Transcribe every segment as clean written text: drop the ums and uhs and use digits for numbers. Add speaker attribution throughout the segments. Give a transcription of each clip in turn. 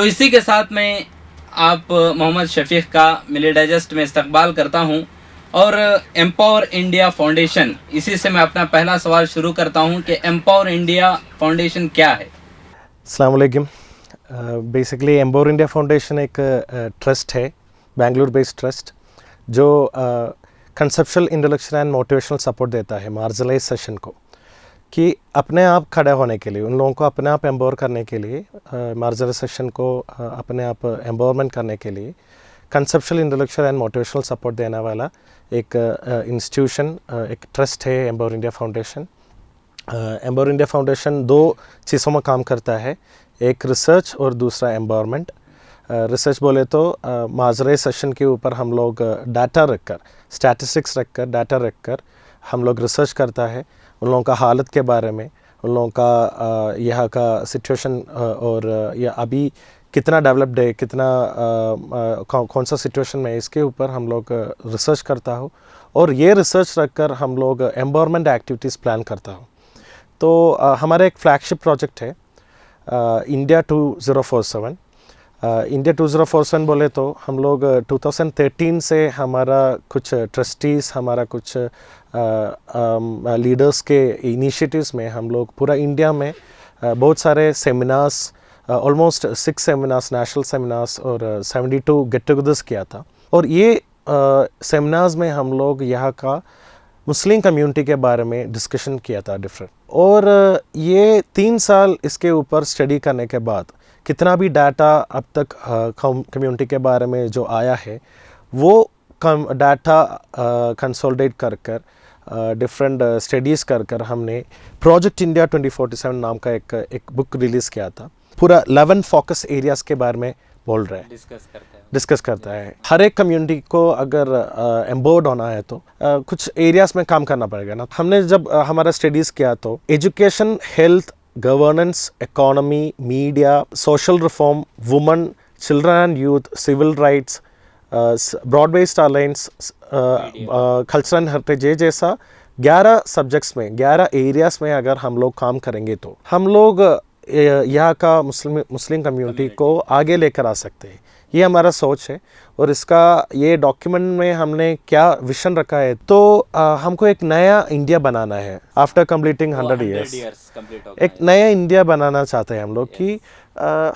Speaker 1: तो इसी के साथ मैं आप मोहम्मद शफीक का मिले डाइजेस्ट में इस्तकबाल करता हूं और एम्पावर इंडिया फाउंडेशन, इसी से मैं अपना पहला सवाल शुरू करता हूं कि एम्पावर इंडिया फाउंडेशन क्या है।
Speaker 2: अस्सलाम वालेकुम। बेसिकली एम्पावर इंडिया फाउंडेशन एक ट्रस्ट है, बेंगलुरु बेस्ड ट्रस्ट, जो conceptual intellectual and motivational support देता है मार्जिनलाइज सेशन को, कि अपने आप खड़े होने के लिए, उन लोगों को अपने आप एम्पावर करने के लिए, मार्जिनलाइज सेशन को अपने आप एम्पावरमेंट करने के लिए conceptual intellectual and motivational support देने वाला एक इंस्टीट्यूशन, एक ट्रस्ट है empower India foundation. Empower India foundation दो चीज़ों में काम करता है, एक रिसर्च और दूसरा एम्पावरमेंट। रिसर्च बोले तो माजरे सेशन के ऊपर हम लोग डाटा रखकर, स्टैटिस्टिक्स रखकर, डाटा रखकर हम लोग रिसर्च करता है उन लोगों का हालत के बारे में, उन लोगों का यहाँ का सिचुएशन और या अभी कितना डेवलप्ड है, कितना कौन सा सिचुएशन में, इसके ऊपर हम लोग रिसर्च करता हो और ये रिसर्च रखकर हम लोग एम्पावरमेंट एक्टिविटीज़ प्लान करता हो। तो हमारा एक फ्लैगशिप प्रोजेक्ट है इंडिया 2047। इंडिया 2047 बोले तो हम लोग 2013 से हमारा कुछ ट्रस्टीज़, हमारा कुछ लीडर्स के इनिशिएटिव्स में हम लोग पूरा इंडिया में बहुत सारे seminars, almost 6 seminars, national seminars और 72 गेट टुगेदर्स किया था। और ये सेमिनार्स में हम लोग यहाँ का मुस्लिम कम्युनिटी के बारे में डिस्कशन किया था डिफरेंट। और ये 3 साल इसके ऊपर स्टडी करने के बाद कितना भी डाटा अब तक कम्युनिटी के बारे में जो आया है, वो डाटा कंसोलिडेट कर कर डिफरेंट स्टडीज़ कर कर हमने प्रोजेक्ट इंडिया 2047 नाम का एक बुक रिलीज़ किया था। पूरा 11 फोकस एरियाज़ के बारे में बोल रहे हैं, डिस्कस करता है। हर एक कम्युनिटी को अगर एम्पावर्ड होना है तो कुछ एरियाज़ में काम करना पड़ेगा ना। हमने जब हमारा स्टडीज़ किया तो education, health, governance, economy, media, social reform, woman, children and youth, civil rights, broad based alliance, culture and heritage, ये जैसा 11 सब्जेक्ट्स में, 11 एरियाज़ में अगर हम लोग काम करेंगे तो हम लोग यहाँ का मुस्लिम कम्युनिटी को आगे लेकर आ सकते हैं। ये हमारा सोच है। और इसका ये डॉक्यूमेंट में हमने क्या विजन रखा है, तो हमको एक नया इंडिया बनाना है। आफ्टर कंप्लीटिंग 100 ईयर्स एक नया इंडिया बनाना चाहते हैं हम लोग, कि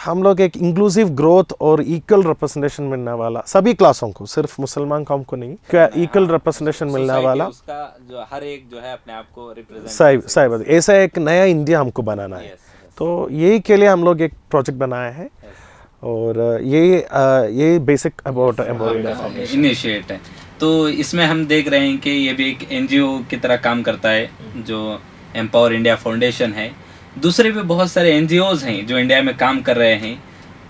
Speaker 2: हम लोग एक इंक्लूसिव ग्रोथ और इक्वल रिप्रेजेंटेशन मिलने वाला सभी क्लासों को, सिर्फ मुसलमान कौम को नहीं, क्या इक्वल रिप्रेजेंटेशन मिलने वाला,
Speaker 1: उसका जो हर एक जो है अपने आप को रिप्रेजेंट,
Speaker 2: सही बात, ऐसा एक नया इंडिया हमको बनाना है। तो यही के लिए हम लोग एक प्रोजेक्ट बनाया है। और ये basic about empower India foundation
Speaker 1: initiate है। तो इसमें हम देख रहे हैं कि ये भी एक एनजीओ की तरह काम करता है जो एम्पावर इंडिया फाउंडेशन है। दूसरे भी बहुत सारे एनजीओज हैं जो इंडिया में काम कर रहे हैं,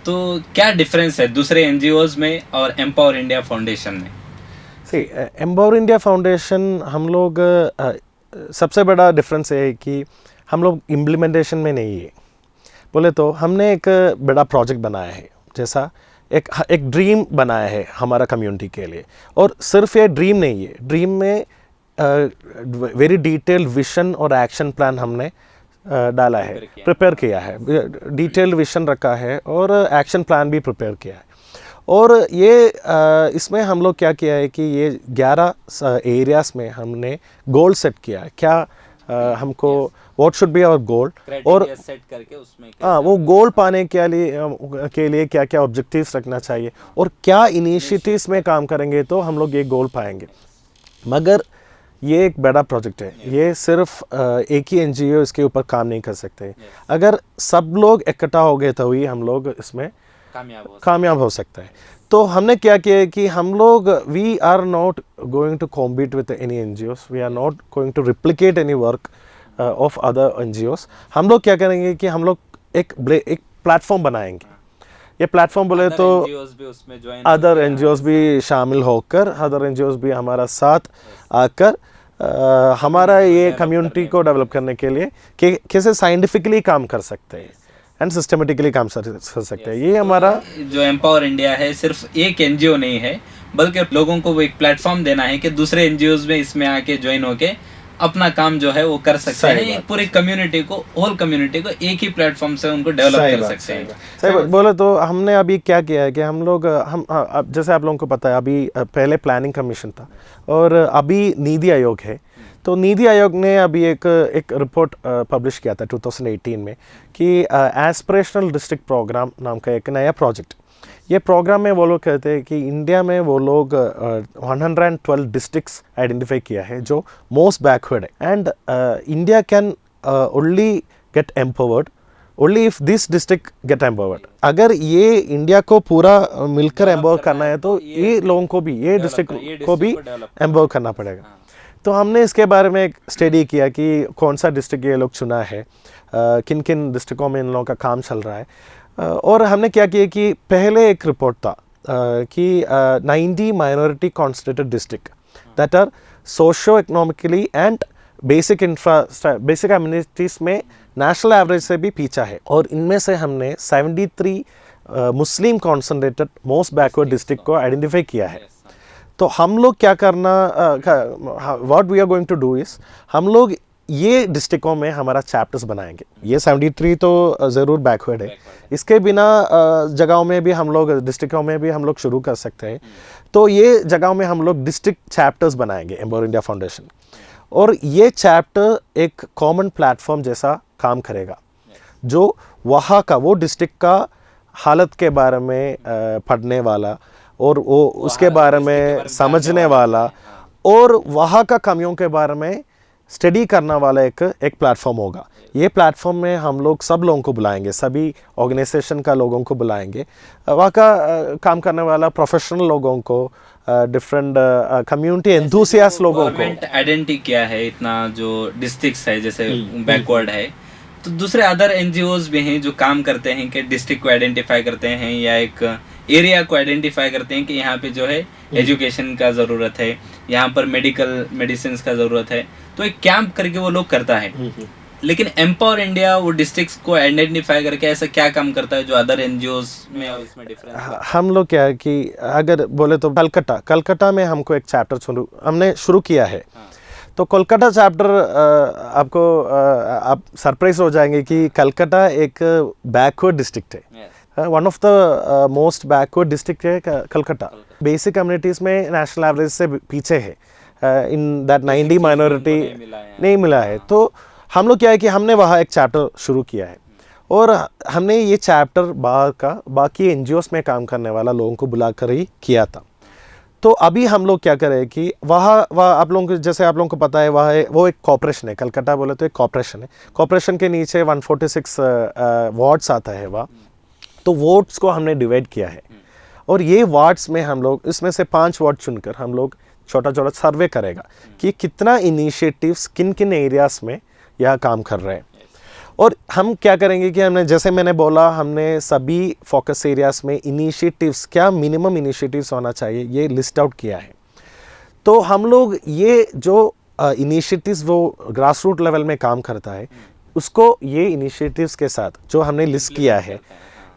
Speaker 1: तो क्या डिफरेंस है दूसरे एनजीओज में और एम्पावर इंडिया फाउंडेशन में?
Speaker 2: एम्पावर इंडिया फाउंडेशन हम लोग सबसे बड़ा डिफरेंस है कि हम लोग इम्प्लीमेंटेशन में नहीं है। बोले तो हमने एक बड़ा प्रोजेक्ट बनाया है, जैसा एक ड्रीम बनाया है हमारा कम्युनिटी के लिए। और सिर्फ ये ड्रीम नहीं है, ड्रीम में वेरी डिटेल्ड विजन और एक्शन प्लान हमने डाला है, प्रिपेयर किया है, डिटेल्ड विजन रखा है और एक्शन प्लान भी प्रिपेयर किया है। और ये इसमें हम लोग क्या किया है कि ये 11 एरियाज़ में हमने गोल सेट किया है। क्या हमको what should be our goal, और
Speaker 1: सेट करके उसमें
Speaker 2: वो गोल पाने के लिए क्या क्या ऑब्जेक्टिव्स रखना चाहिए और क्या इनिशिएटिव्स में काम करेंगे तो हम लोग ये गोल पाएंगे। मगर ये एक बड़ा प्रोजेक्ट है, ये सिर्फ एक ही एनजीओ इसके ऊपर काम नहीं कर सकते। अगर सब लोग इकट्ठा हो गए तो ही हम लोग इसमें कामयाब हो सकता है। तो हमने क्या किया कि हम लोग we are not going to compete with any NGOs, we are not going to replicate any work of other NGOs. हम लोग क्या करेंगे कि हम लोग एक प्लेटफॉर्म बनाएंगे। ये प्लेटफॉर्म बोले तो अदर एनजीओस भी शामिल होकर, अदर एनजीओस भी हमारा साथ आकर हमारा ये कम्युनिटी को डेवलप करने के लिए कैसे साइंटिफिकली काम कर सकते हैं एंड सिस्टमेटिकली काम कर सकते हैं। ये हमारा
Speaker 1: जो एम्पावर इंडिया है सिर्फ एक एनजीओ नहीं है, बल्कि लोगों को वो एक प्लेटफॉर्म देना है कि दूसरे एनजीओज में इसमें आके ज्वाइन होके अपना काम जो है वो कर सकते
Speaker 2: सही
Speaker 1: हैं,
Speaker 2: बात।
Speaker 1: पूरी कम्युनिटी को, होल कम्युनिटी को एक ही प्लेटफॉर्म से उनको डेवलप
Speaker 2: सही
Speaker 1: कर
Speaker 2: बात,
Speaker 1: सकते हैं।
Speaker 2: सही बात बोले तो हमने अभी क्या किया है कि हम लोग अब जैसे आप लोगों को पता है अभी पहले प्लानिंग कमीशन था और अभी नीति आयोग है। तो नीति आयोग ने अभी एक रिपोर्ट पब्लिश किया था 2018 में कि एस्पिरेशनल डिस्ट्रिक्ट प्रोग्राम नाम का एक नया प्रोजेक्ट। ये प्रोग्राम में वो लोग कहते हैं कि इंडिया में वो लोग 112 डिस्ट्रिक्ट्स आइडेंटिफाई किया है जो मोस्ट बैकवर्ड है and India can only get empowered only if this district get empowered. अगर ये इंडिया को पूरा मिलकर एम्पावर करना है तो ये लोगों को भी, ये डिस्ट्रिक्ट को भी एम्पावर करना पड़ेगा। तो हमने इसके बारे में एक स्टडी किया कि कौन सा डिस्ट्रिक्ट ये लोग चुना है, किन किन डिस्ट्रिक्टों में इन लोगों का काम चल रहा है। और हमने क्या किया कि पहले एक रिपोर्ट था कि 90 minority constituted district that are socio economically and basic communities में नेशनल एवरेज से भी पीछा है और इनमें से हमने 73 Muslim concentrated most backward district को आइडेंटिफाई किया है। तो हम लोग क्या करना, what we are going to do is, हम लोग ये डिस्ट्रिक्टों में हमारा चैप्टर्स बनाएंगे। ये 73 तो ज़रूर बैकवर्ड है, इसके बिना जगहों में भी हम लोग, डिस्ट्रिक्टों में भी हम लोग शुरू कर सकते हैं। तो ये जगहों में हम लोग डिस्ट्रिक्ट चैप्टर्स बनाएंगे एम्पावर इंडिया फाउंडेशन, और ये चैप्टर एक कॉमन प्लेटफॉर्म जैसा काम करेगा जो वहाँ का, वो डिस्ट्रिक्ट का हालत के बारे में पढ़ने वाला और वो उसके बारे में समझने वाला और वहाँ का कमियों के बारे में स्टडी करने वाला एक प्लेटफॉर्म होगा। ये प्लेटफॉर्म में हम लोग सब लोगों को बुलाएंगे, सभी ऑर्गेनाइजेशन का लोगों को बुलाएंगे, वहाँ का काम करने वाला प्रोफेशनल लोगों को, डिफरेंट कम्युनिटी एंथुसियास्ट लोगों को।
Speaker 1: गवर्नमेंट आइडेंटिटी क्या है, इतना जो डिस्ट्रिक्ट्स है जैसे बैकवर्ड है, तो दूसरे अदर एनजीओज भी हैं जो काम करते हैं कि डिस्ट्रिक्ट को आइडेंटिफाई करते हैं या एक एरिया को आइडेंटिफाई करते हैं कि यहाँ पे जो है एजुकेशन का ज़रूरत है, यहाँ पर मेडिसिन का ज़रूरत है, तो एक कैंप करके वो लोग करता है। लेकिन एम्पावर इंडिया वो डिस्ट्रिक्ट्स को आइडेंटिफाई करके ऐसा क्या काम करता है जो अदर एनजीओज में और इसमें डिफरेंस है?
Speaker 2: हम लोग क्या है कि अगर बोले तो कलकत्ता में हमको एक चैप्टर हमने शुरू किया है। तो कोलकाता चैप्टर आपको आप सरप्राइज हो जाएंगे कि कलकत्ता एक बैकवर्ड डिस्ट्रिक्ट है, one of the most backward district है कलकत्ता। बेसिक कम्युनिटीज़ में नेशनल एवरेज से पीछे है, इन दैट 90 माइनॉरिटी नहीं मिला है। तो हम लोग क्या है कि हमने वहाँ एक चैप्टर शुरू किया है और हमने ये चैप्टर बाकी एनजीओस में काम करने वाला लोगों को बुलाकर ही किया था। तो अभी हम लोग क्या करें कि वहाँ आप लोगों को, जैसे आप लोगों को पता है, वो एक कॉर्पोरेशन है, कलकत्ता बोले तो एक कॉर्पोरेशन है। कॉर्पोरेशन के नीचे 146 वार्ड्स आता है वहाँ। तो वार्ड्स को हमने डिवाइड किया है और ये वार्ड्स में हम लोग, इसमें से 5 वार्ड चुनकर हम लोग छोटा छोटा सर्वे करेगा कि कितना इनिशिएटिव्स किन किन एरियाज में यह काम कर रहे हैं। और हम क्या करेंगे कि हमने, जैसे मैंने बोला, हमने सभी फोकस एरियाज में इनिशिएटिव्स, क्या मिनिमम इनिशिएटिव्स होना चाहिए, ये लिस्ट आउट किया है। तो हम लोग ये जो इनिशिएटिव्स वो ग्रास रूट लेवल में काम करता है, उसको ये इनिशिएटिव्स के साथ जो हमने लिस्ट किया है,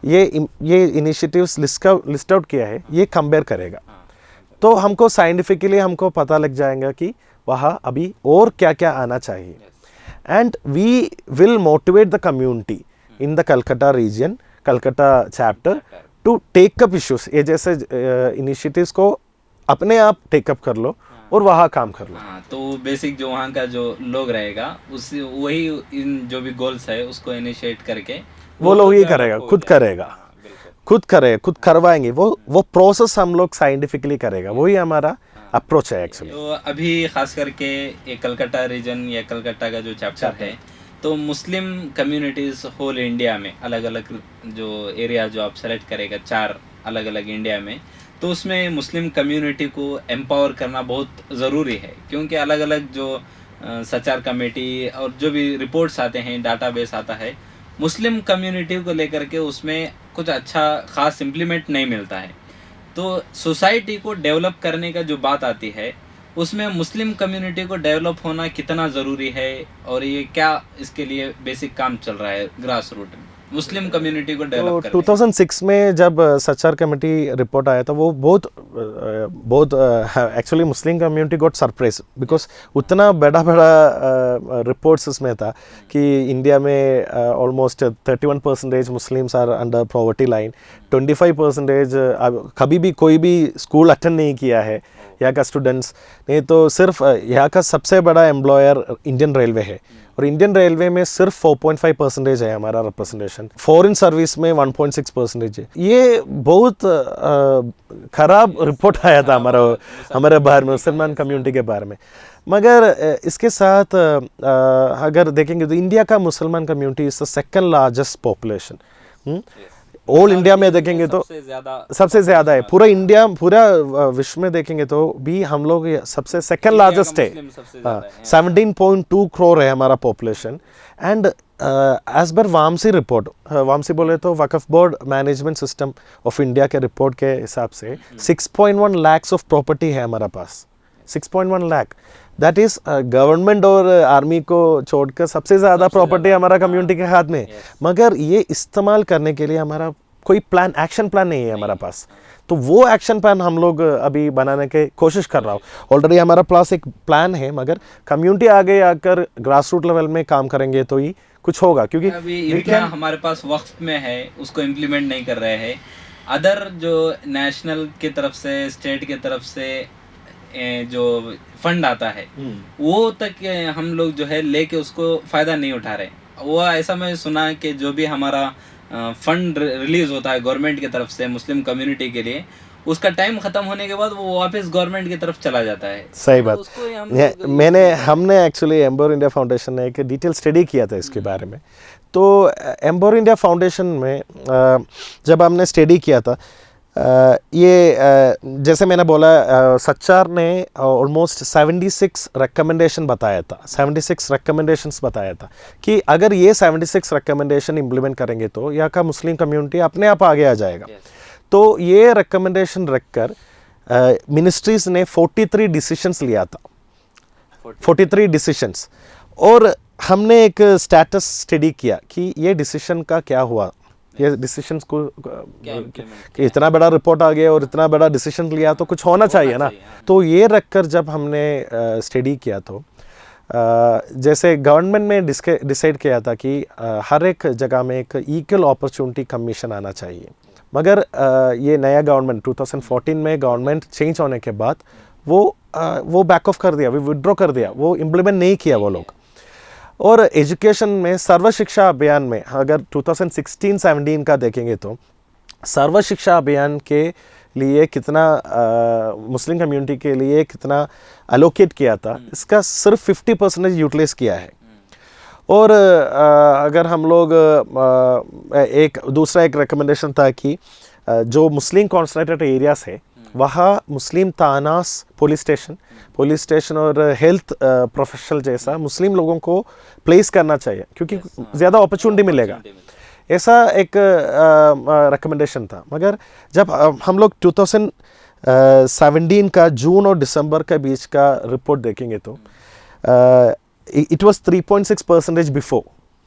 Speaker 2: ये इनिशिएटिव्स लिस्ट आउट किया है, ये कंपेयर करेगा। तो हमको साइंटिफिकली हमको पता लग जाएगा कि वहाँ अभी और क्या क्या आना चाहिए। And we will motivate the community in the Calcutta region, Calcutta chapter, to take up issues। ये जैसे इनिशिएटिव्स को अपने आप टेक अप कर लो और वहाँ काम कर लो।
Speaker 1: हाँ, तो बेसिक जो वहाँ का जो लोग रहेगा उसी वही इन जो भी गोल्स है उसको इनिशिएट करके
Speaker 2: वो लोग ही करेगा, खुद करवाएंगे। वो प्रोसेस हम लोग साइंटिफिकली करेगा, वही हमारा अप्रोच है एक्चुअली।
Speaker 1: तो अभी खास करके ये कलकत्ता रीजन या कलकत्ता का जो चैप्टर है, तो मुस्लिम कम्युनिटीज़ होल इंडिया में अलग अलग जो एरिया जो आप सेलेक्ट करेगा 4 अलग अलग इंडिया में, तो उसमें मुस्लिम कम्युनिटी को एम्पावर करना बहुत ज़रूरी है, क्योंकि अलग अलग जो सचार कमेटी और जो भी रिपोर्ट्स आते हैं, डाटाबेस आता है, मुस्लिम कम्युनिटी को लेकर के उसमें कुछ अच्छा खास इम्प्लीमेंट नहीं मिलता है। तो सोसाइटी को डेवलप करने का जो बात आती है, उसमें मुस्लिम कम्युनिटी को डेवलप होना कितना ज़रूरी है और ये क्या इसके लिए बेसिक काम चल रहा है ग्रास रूट में? मुस्लिम कम्युनिटी को
Speaker 2: तो
Speaker 1: डेवलप करने।
Speaker 2: 2006 में जब सच्चार कमेटी रिपोर्ट आया था वो बहुत actually Muslim community got surprise because उतना बड़ा रिपोर्ट्स उसमें था कि इंडिया में almost 31% Muslims are under poverty line, 25% कभी भी कोई भी स्कूल अटेंड नहीं किया है यहाँ का स्टूडेंट्स, नहीं तो सिर्फ यहाँ का सबसे बड़ा एम्प्लॉयर इंडियन रेलवे है और इंडियन रेलवे में सिर्फ 4.5% है हमारा रिप्रेजेंटेशन, फॉरेन सर्विस में 1.6% है। ये बहुत खराब रिपोर्ट आया था हमारे बारे में मुसलमान कम्युनिटी के बारे में। मगर इसके साथ अगर देखेंगे तो इंडिया का मुसलमान community is the second largest population. All India में देखेंगे तो सबसे ज़्यादा है, पूरा इंडिया पूरा विश्व में देखेंगे तो भी हम लोग सबसे सेकंड लार्जेस्ट है। 17.2 करोड़ है हमारा population. And as per Vamsi report, वामसी बोले तो Waqf board management system of India के रिपोर्ट के हिसाब से 6.1 लाख ऑफ प्रॉपर्टी है हमारा पास, 6.1 लाख। दैट इज गवर्नमेंट और आर्मी को छोड़कर सबसे ज़्यादा प्रॉपर्टी हमारा कम्युनिटी के हाथ में। मगर ये इस्तेमाल करने के लिए हमारा कोई प्लान, एक्शन प्लान नहीं है हमारा पास। तो वो एक्शन प्लान हम लोग अभी बनाने की कोशिश कर रहा हूँ। ऑलरेडी हमारा पास एक प्लान है, मगर कम्युनिटी आगे आकर ग्रास रूट लेवल में काम करेंगे तो ही कुछ होगा, क्योंकि
Speaker 1: अभी इतना हमारे पास वक्फ में है उसको इम्प्लीमेंट नहीं कर रहे हैं। अदर जो नेशनल की तरफ से, स्टेट की तरफ से जो फंड आता है वो तक हम लोग जो है लेके उसको फायदा नहीं उठा रहे। वो ऐसा मैं सुना कि जो भी हमारा फंड रिलीज होता है गवर्नमेंट की तरफ से मुस्लिम कम्युनिटी के लिए, उसका टाइम खत्म होने के बाद वो वापस गवर्नमेंट की तरफ चला जाता है।
Speaker 2: सही बात। हमने एक्चुअली एम्पावर इंडिया फाउंडेशन ने एक डिटेल स्टडी किया था इसके बारे में। तो एम्पावर इंडिया फाउंडेशन में जब हमने स्टडी किया था, ये जैसे मैंने बोला, सच्चार ने ऑलमोस्ट 76 रिकमेंडेशन बताया था, 76 रिकमेंडेशंस बताया था कि अगर ये 76 रिकमेंडेशन इम्प्लीमेंट करेंगे तो यहाँ का मुस्लिम कम्युनिटी अपने आप आगे आ जाएगा। तो ये रिकमेंडेशन रखकर मिनिस्ट्रीज ने 43 डिसीशंस लिया था, 43 डिसीशंस। और हमने एक स्टेटस स्टडी किया कि ये डिसीशन का क्या हुआ, ये डिसीशंस को कि इतना बड़ा रिपोर्ट आ गया और इतना बड़ा डिसीजन लिया तो कुछ होना चाहिए ना। तो ये रखकर जब हमने स्टडी किया तो जैसे गवर्नमेंट ने डिसाइड किया था कि हर एक जगह में एक इक्वल अपॉर्चुनिटी कमीशन आना चाहिए। मगर ये नया गवर्नमेंट 2014 में गवर्नमेंट चेंज होने के बाद वो बैक ऑफ कर दिया, वो विड्रॉ कर दिया, वो इम्प्लीमेंट नहीं किया वो लोग। और एजुकेशन में सर्व शिक्षा अभियान में अगर 2016-17 का देखेंगे तो सर्व शिक्षा अभियान के लिए कितना मुस्लिम कम्युनिटी के लिए कितना अलोकेट किया था, इसका सिर्फ 50% यूटिलाइज किया है। और अगर हम लोग एक रिकमेंडेशन था कि जो मुस्लिम कॉन्सनट्रेटेड एरियाज है वहाँ मुस्लिम तानास पुलिस स्टेशन और हेल्थ प्रोफेशनल जैसा मुस्लिम लोगों को प्लेस करना चाहिए, क्योंकि ज़्यादा अपॉर्चुनिटी मिलेगा। ऐसा एक रिकमेंडेशन था। मगर जब हम लोग 2017 का जून और दिसंबर के बीच का रिपोर्ट देखेंगे तो it was 3.6% before,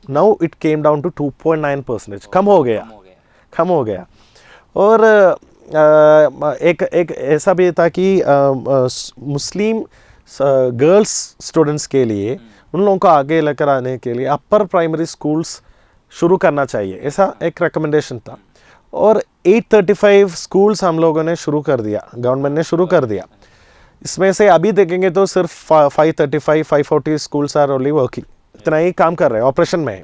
Speaker 2: now it came down to 2.9%, कम हो गया। और एक ऐसा भी था कि मुस्लिम गर्ल्स स्टूडेंट्स के लिए उन लोगों को आगे लेकर आने के लिए अपर प्राइमरी स्कूल्स शुरू करना चाहिए, ऐसा एक रिकमेंडेशन था। और 835 स्कूल्स हम लोगों ने शुरू कर दिया, गवर्नमेंट ने शुरू कर दिया। इसमें से अभी देखेंगे तो सिर्फ 540 स्कूल्स आर ओनली वर्किंग, इतना ही काम कर रहे हैं, ऑपरेशन में है।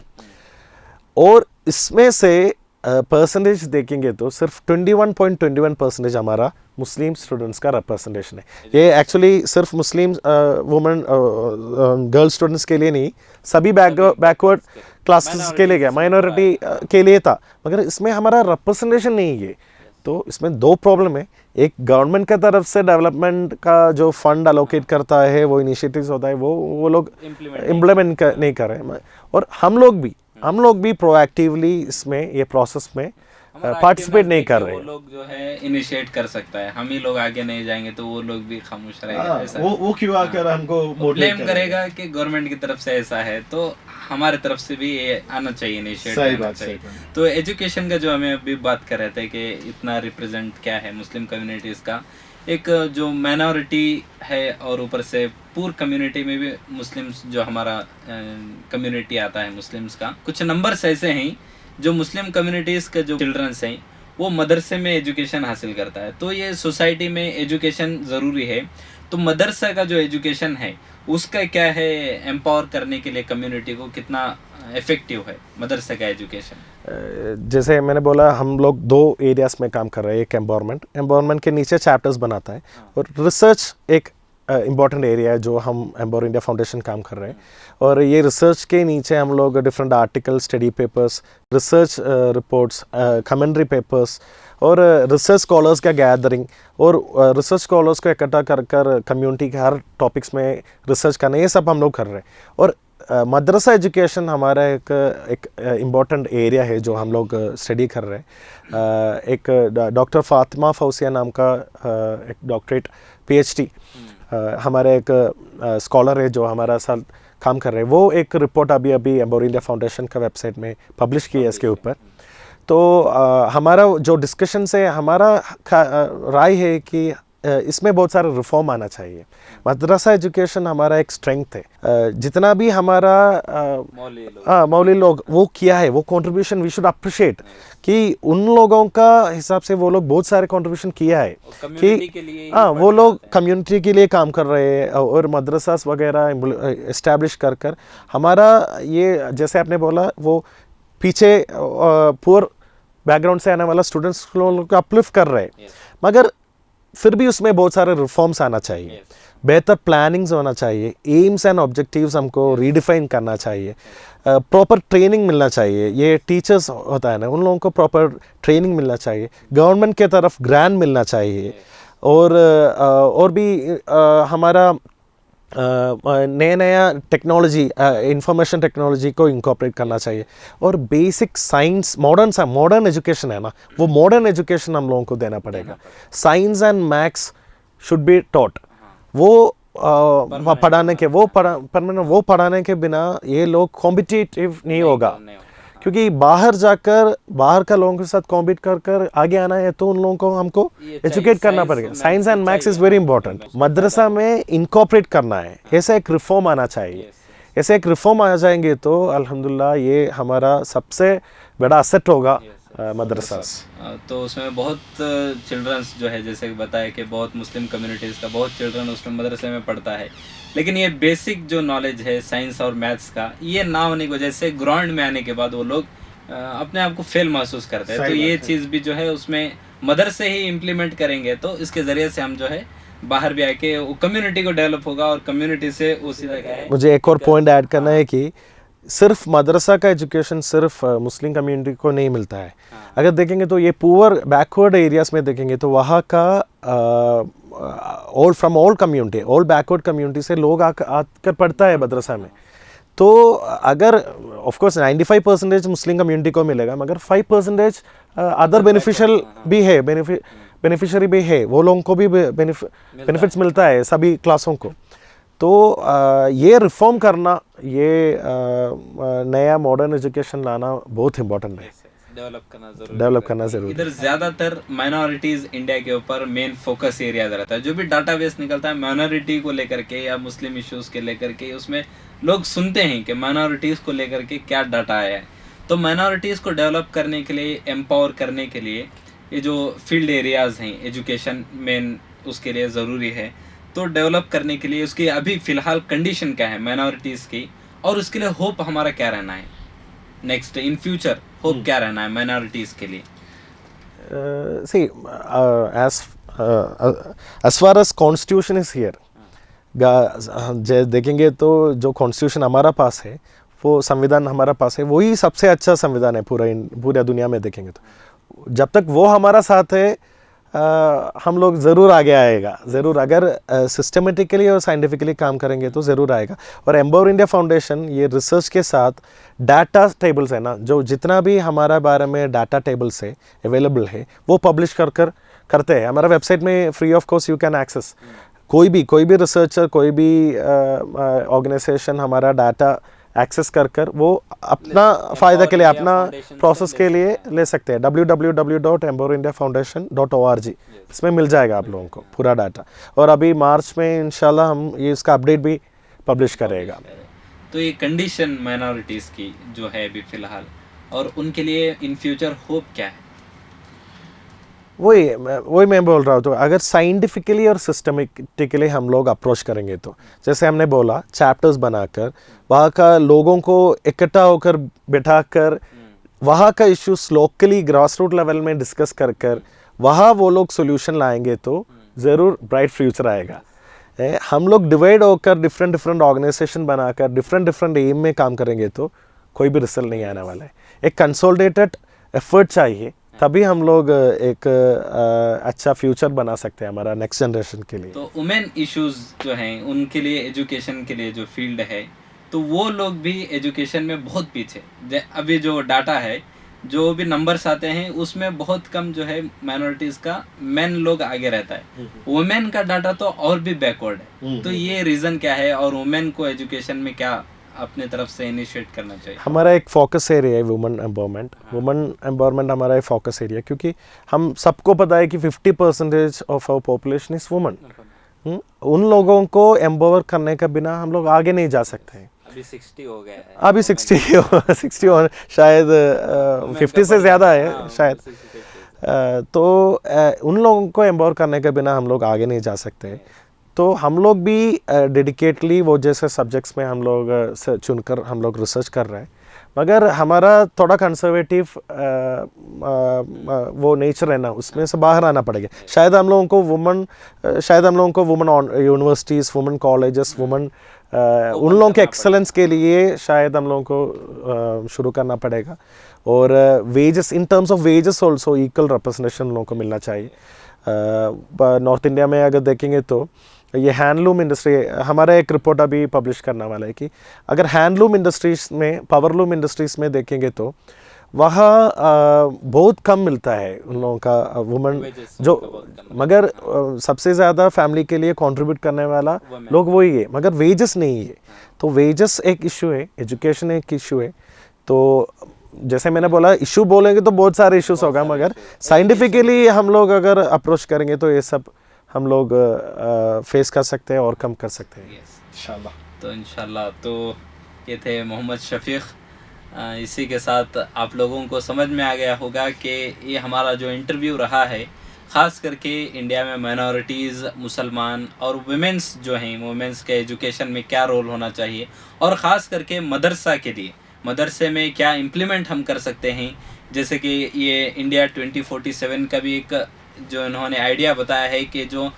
Speaker 2: और इसमें से परसेंटेज देखेंगे तो सिर्फ 21.21% हमारा मुस्लिम स्टूडेंट्स का रिप्रेजेंटेशन है। ये एक्चुअली सिर्फ मुस्लिम वुमेन गर्ल स्टूडेंट्स के लिए नहीं, सभी बैकवर्ड क्लासेस के लिए गया, माइनॉरिटी के लिए था, मगर इसमें हमारा रिप्रेजेंटेशन नहीं है। तो इसमें दो प्रॉब्लम है, एक गवर्नमेंट की तरफ से डेवलपमेंट का जो फंड अलोकेट करता है, वो इनिशिएटिव्स होता है, वो लोग इम्प्लीमेंट नहीं कर रहे हैं। और हम लोग भी प्रोएक्टिवली इसमें ये प्रोसेस में पार्टिसिपेट नहीं कर
Speaker 1: वो
Speaker 2: रहे।
Speaker 1: लोग जो है इनिशिएट कर सकता है, हम ही लोग आगे नहीं जाएंगे तो वो लोग भी खामोश रहेगा, ऐसा
Speaker 2: वो क्यों आकर हमको
Speaker 1: ब्लेम करेगा कि गवर्नमेंट की तरफ से ऐसा है, तो हमारे तरफ से भी ये आना चाहिए, इनिशिएट
Speaker 2: सही
Speaker 1: आना
Speaker 2: बात,
Speaker 1: चाहिए।
Speaker 2: सही बात।
Speaker 1: तो एजुकेशन का जो हमें अभी बात कर रहे थे कि इतना रिप्रेजेंट क्या है मुस्लिम कम्युनिटीज़ का, एक जो माइनॉरिटी है और ऊपर से पूर कम्युनिटी में भी मुस्लिम्स जो हमारा कम्युनिटी आता है मुस्लिम्स का, कुछ नंबर्स ऐसे हैं जो मुस्लिम कम्युनिटीज़ के जो चिल्ड्रंस हैं वो मदरसे में एजुकेशन हासिल करता है। तो ये सोसाइटी में एजुकेशन ज़रूरी है, तो मदरसा का जो एजुकेशन है उसका क्या है, एम्पावर करने के लिए कम्युनिटी को कितना इफेक्टिव है मदरसा का एजुकेशन?
Speaker 2: जैसे मैंने बोला हम लोग 2 एरियाज में काम कर रहे हैं। एक एम्पावरमेंट के नीचे चैप्टर्स बनाता है, और रिसर्च एक इम्पॉर्टेंट एरिया है जो हम एम्पावर इंडिया फाउंडेशन काम कर रहे हैं। और ये रिसर्च के नीचे हम लोग different article, study papers, research reports, commentary papers और रिसर्च स्कॉलर्स का गैदरिंग और रिसर्च स्कॉलर्स को इकट्ठा कर कर कम्युनिटी के हर टॉपिक्स में रिसर्च करना, ये सब हम लोग कर रहे हैं। और मदरसा एजुकेशन हमारा एक इम्पॉर्टेंट एरिया है जो हम लोग स्टडी कर रहे हैं। एक डॉक्टर फातिमा फौसिया नाम का एक डॉक्टरेट PhD हमारे एक स्कॉलर है जो हमारा साथ काम कर रहे हैं। वो एक रिपोर्ट अभी एम्पावर इंडिया फाउंडेशन का वेबसाइट में पब्लिश की है इसके ऊपर। तो हमारा जो डिस्कशन से हमारा राय है कि इसमें बहुत सारा रिफॉर्म आना चाहिए। मदरसा एजुकेशन हमारा एक स्ट्रेंथ है। जितना भी हमारा मौली लोग वो किया है, वो कंट्रीब्यूशन वी शुड अप्रिशिएट कि उन लोगों का हिसाब से वो लोग बहुत सारे कंट्रीब्यूशन किया है कि वो लोग कम्युनिटी के लिए काम कर रहे हैं और मदरसास वगैरह इस्टेब्लिश कर कर हमारा ये, जैसे आपने बोला, वो पीछे पुअर बैकग्राउंड से आने वाला स्टूडेंट्स को अपलिफ्ट कर रहे हैं, मगर फिर भी उसमें बहुत सारे रिफॉर्म्स आना चाहिए। बेहतर प्लानिंग्स होना चाहिए, एम्स एंड ऑब्जेक्टिव्स हमको रीडिफाइन करना चाहिए, प्रॉपर ट्रेनिंग मिलना चाहिए। ये टीचर्स होता है ना, उन लोगों को प्रॉपर ट्रेनिंग मिलना चाहिए, गवर्नमेंट के तरफ ग्रांट मिलना चाहिए, और भी हमारा नया टेक्नोलॉजी, इंफॉर्मेशन टेक्नोलॉजी को इंकॉर्पोरेट करना चाहिए। और बेसिक साइंस, मॉडर्न एजुकेशन है ना, वो मॉडर्न एजुकेशन हम लोगों को देना पड़ेगा। Science and maths should be taught. वो पढ़ाने के वो पढ़ाने के बिना ये लोग कॉम्पिटिटिव नहीं होगा, क्योंकि बाहर का लोगों के साथ कॉम्पीट कर आगे आना है तो उन लोगों को हमको एजुकेट करना पड़ेगा। Science and maths is very important. मदरसा में इनकॉर्पोरेट करना है, ऐसा एक रिफॉर्म आना चाहिए। ऐसे एक रिफॉर्म आ जाएंगे तो अल्हम्दुलिल्लाह ये हमारा सबसे बड़ा असेट होगा मदरसा।
Speaker 1: तो उसमें बहुत चिल्ड्रंस जो है, जैसे बताया कि बहुत मुस्लिम कम्युनिटीज़ का बहुत चिल्ड्रन उसमें मदरसे में पढ़ता है, लेकिन ये बेसिक जो नॉलेज है साइंस और मैथ्स का, ये ना होने की वजह से ग्राउंड में आने के बाद वो लोग अपने आप को फेल महसूस करते हैं। तो ये चीज़ भी जो है उसमें मदरसे ही इम्प्लीमेंट करेंगे तो इसके ज़रिए से हम जो है बाहर भी आके कम्युनिटी को डेवलप होगा और कम्युनिटी से उसी तरह।
Speaker 2: मुझे एक और पॉइंट ऐड करना है कि सिर्फ मदरसा का एजुकेशन सिर्फ मुस्लिम कम्युनिटी को नहीं मिलता है। अगर देखेंगे तो ये पुअर बैकवर्ड एरियाज़ में देखेंगे तो वहाँ का all community, all backward community से लोग आकर पढ़ता है मदरसा में। तो अगर ऑफ कोर्स 95% मुस्लिम कम्युनिटी को मिलेगा, मगर 5% अदर बेनिफिशियल भी है, बेनिफिशियरी भी है, वो लोगों को भी बेनिफिट्स मिलता है सभी क्लासों को। तो ये रिफॉर्म करना, ये नया मॉडर्न एजुकेशन लाना बहुत इम्पोर्टेंट है, डेवलप करना जरूरी।
Speaker 1: इधर ज्यादातर माइनॉरिटीज इंडिया के ऊपर मेन फोकस एरिया रहता है। जो भी डाटाबेस निकलता है माइनॉरिटी को लेकर के या मुस्लिम इश्यूज के लेकर के, उसमें लोग सुनते हैं कि माइनॉरिटीज को लेकर के क्या डाटा आया है। तो माइनॉरिटीज को डेवलप करने के लिए, एम्पावर करने के लिए, ये जो फील्ड एरियाज हैं एजुकेशन मेन उसके लिए ज़रूरी है। तो डेवलप करने के लिए उसकी अभी फ़िलहाल कंडीशन क्या है माइनॉरिटीज़ की, और उसके लिए होप हमारा क्या रहना है नेक्स्ट इन फ्यूचर, होप क्या रहना है माइनॉरिटीज़ के लिए?
Speaker 2: See, as far as constitution is here, देखेंगे तो जो कॉन्स्टिट्यूशन हमारा पास है, वो संविधान हमारा पास है, वही सबसे अच्छा संविधान है पूरा दुनिया में। देखेंगे तो जब तक वो हमारा साथ है, हम लोग ज़रूर आगे आएगा, ज़रूर अगर सिस्टमेटिकली और साइंटिफिकली काम करेंगे तो ज़रूर आएगा। और एम्पावर इंडिया फाउंडेशन ये रिसर्च के साथ डाटा टेबल्स है ना, जो जितना भी हमारा बारे में डाटा टेबल्स है अवेलेबल है वो पब्लिश कर करते हैं। हमारा वेबसाइट में free of cost you can access, कोई भी रिसर्चर, कोई भी ऑर्गेनाइजेशन हमारा डाटा एक्सेस कर वो अपना फ़ायदा के लिए, अपना प्रोसेस के लिए ले सकते हैं। www.empower-india-foundation.org इसमें मिल जाएगा आप लोगों को पूरा डाटा। और अभी मार्च में इंशाल्लाह हम ये इसका अपडेट भी पब्लिश करेगा।
Speaker 1: तो ये कंडीशन माइनॉरिटीज़ की जो है अभी फ़िलहाल, और उनके लिए इन फ्यूचर होप क्या है?
Speaker 2: वही मैं बोल रहा हूँ। तो अगर साइंटिफिकली और सिस्टमेटिकली हम लोग अप्रोच करेंगे तो जैसे हमने बोला चैप्टर्स बनाकर वहाँ का लोगों को इकट्ठा होकर बैठाकर वहाँ का issues locally grass root level में डिस्कस कर वहाँ वो लोग सोल्यूशन लाएंगे तो ज़रूर ब्राइट फ्यूचर आएगा। हम लोग डिवाइड होकर डिफरेंट ऑर्गेनाइजेशन बनाकर डिफरेंट एम में काम करेंगे तो कोई भी रिजल्ट नहीं आने वाला है। एक कंसोलिडेटेड एफर्ट चाहिए, तभी हम लोग एक अच्छा फ्यूचर बना सकते हैं हमारा नेक्स्ट जनरेशन के लिए।
Speaker 1: तो वुमेन इश्यूज जो हैं उनके लिए, एजुकेशन के लिए जो फील्ड है, तो वो लोग भी एजुकेशन में बहुत पीछे। अभी जो डाटा है, जो भी नंबर्स आते हैं उसमें बहुत कम जो है माइनॉरिटीज़ का मेन लोग आगे रहता है। वुमेन का डाटा तो और भी बैकवर्ड है। तो ये रीज़न क्या है, और वुमेन को एजुकेशन में क्या अपने तरफ से इनिशिएट करना चाहिए?
Speaker 2: हमारा एक फोकस एरिया है वुमेन एम्पावरमेंट। वुमेन एम्पावरमेंट हमारा एक फोकस एरिया, क्योंकि हम सबको पता है कि 50% of our population is women. उन लोगों को एम्पावर करने के बिना हम लोग आगे नहीं जा सकते हैं।
Speaker 1: अभी 60 हो गया है,
Speaker 2: अभी 60 शायद 50 से ज़्यादा है शायद। तो उन लोगों को एम्पावर करने के बिना हम लोग आगे नहीं जा सकते। तो हम लोग भी डेडिकेटली वो जैसे सब्जेक्ट्स में हम लोग चुनकर हम लोग रिसर्च कर रहे हैं, मगर हमारा थोड़ा कंजर्वेटिव वो नेचर है ना, उसमें से बाहर आना पड़ेगा। शायद हम लोगों को women universities, women colleges, women उन लोगों के एक्सेलेंस के लिए शायद हम लोगों को शुरू करना पड़ेगा। और wages, in terms of wages also equal representation लोगों को मिलना चाहिए। नॉर्थ इंडिया में अगर देखेंगे तो ये हैंडलूम इंडस्ट्री, हमारा एक रिपोर्ट अभी पब्लिश करने वाला है कि अगर हैंडलूम इंडस्ट्रीज़ में, पावरलूम इंडस्ट्रीज़ में देखेंगे तो वहाँ बहुत कम मिलता है उन लोगों का वुमेन जो, मगर सबसे ज़्यादा फैमिली के लिए कंट्रीब्यूट करने वाला लोग वही है, मगर वेजेस नहीं है। तो वेजेस एक इशू है, एजुकेशन एक इशू है। तो जैसे मैंने बोला, इशू बोलेंगे तो बहुत सारे इश्यूज होगा, मगर साइंटिफिकली हम लोग अगर अप्रोच करेंगे तो ये सब हम लोग फेस कर सकते हैं और कम कर सकते हैं इंशाल्लाह।
Speaker 1: तो इंशाल्लाह। तो ये थे मोहम्मद शफीक। इसी के साथ आप लोगों को समझ में आ गया होगा कि ये हमारा जो इंटरव्यू रहा है, ख़ास करके इंडिया में माइनॉरिटीज़, मुसलमान और वुमेंस जो हैं, वुमेंस के एजुकेशन में क्या रोल होना चाहिए, और ख़ास करके मदरसा के लिए, मदरसे में क्या इम्प्लीमेंट हम कर सकते हैं। जैसे कि ये इंडिया 2047 का भी एक जो इन्होंने आइडिया बताया है कि जो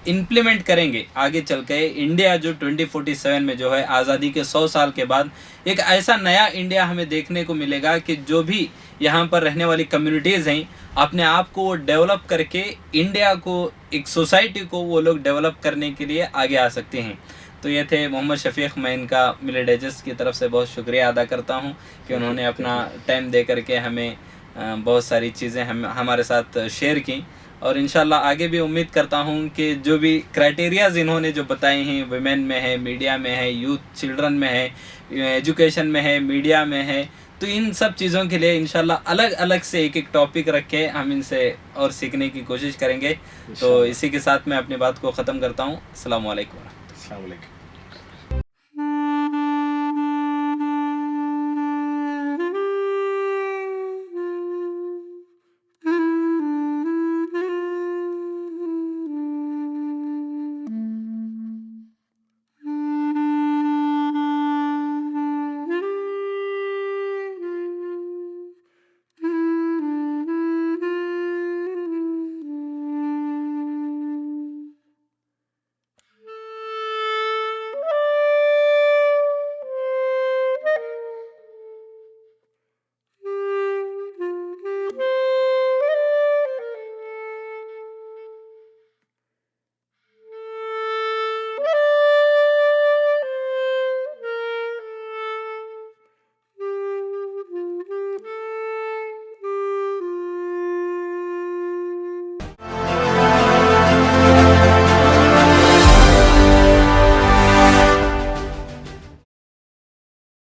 Speaker 1: इम्प्लीमेंट करेंगे आगे चल के, इंडिया जो 2047 में जो है आज़ादी के 100 साल के बाद एक ऐसा नया इंडिया हमें देखने को मिलेगा कि जो भी यहाँ पर रहने वाली कम्युनिटीज़ हैं, अपने आप को डेवलप करके इंडिया को, एक सोसाइटी को वो लोग डेवलप करने के लिए आगे आ सकते हैं। तो ये थे मोहम्मद शफीक। मैं इनका मिले डाइजेस्ट की तरफ से बहुत शुक्रिया अदा करता हूँ कि उन्होंने अपना टाइम दे करके हमें बहुत सारी चीज़ें हमारे साथ शेयर की। और इंशाल्लाह आगे भी उम्मीद करता हूँ कि जो भी क्राइटेरियाज़ इन्होंने जो बताए हैं, वुमेन में है, मीडिया में है, यूथ चिल्ड्रन में है, एजुकेशन में है, मीडिया में है, तो इन सब चीज़ों के लिए इंशाल्लाह अलग अलग से एक टॉपिक रख के हम इनसे और सीखने की कोशिश करेंगे। तो इसी के साथ मैं अपनी बात को ख़त्म करता हूँ। अस्सलाम वालेकुम।